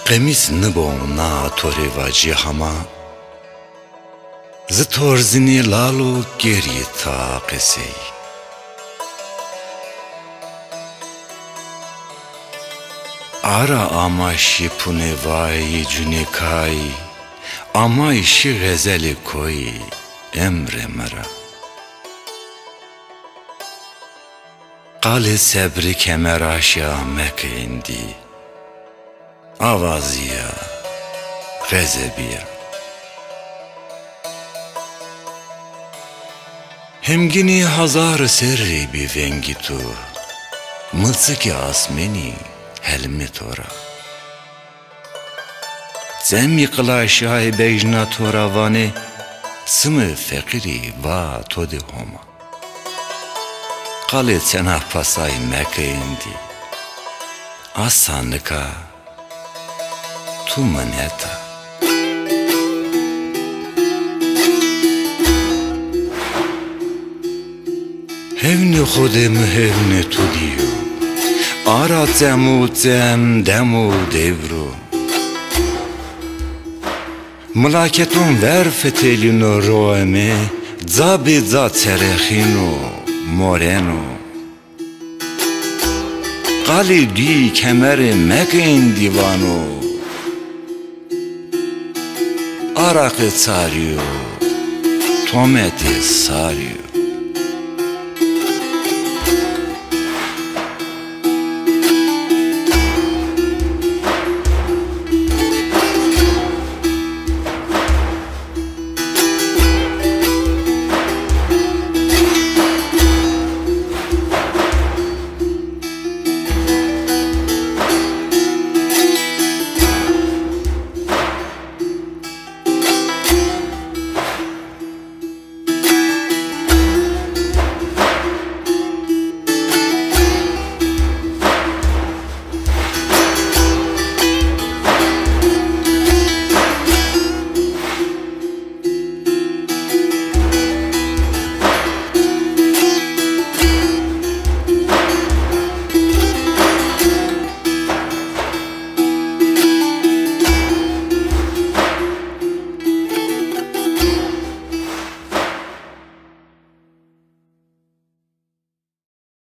قمیس نبونا توری واجی هما زتورزنی لالو گری تا قسی آرا آماشی پونه وای جونیکای آمایشی غزلی کوی امر مرا قال صبری کمر آشیا مکیندی آوازیا غزبیا همگینی هزار سری بی ونگی تو ملسکی آسمنی helmi tora Zemi qlaşay bejna tora vane Sımı fekiri va todi homa Qalit senah pasay mekindi Asanlıka tu maneta Hevni khodem hevni tu diyo آرا تموتم دمو دیورو ملاکتون ور فتیلینو رومه زابی زا ترخینو مورنو قالی دی کمر مکین دیوانو آراق ساریو تومت ساریو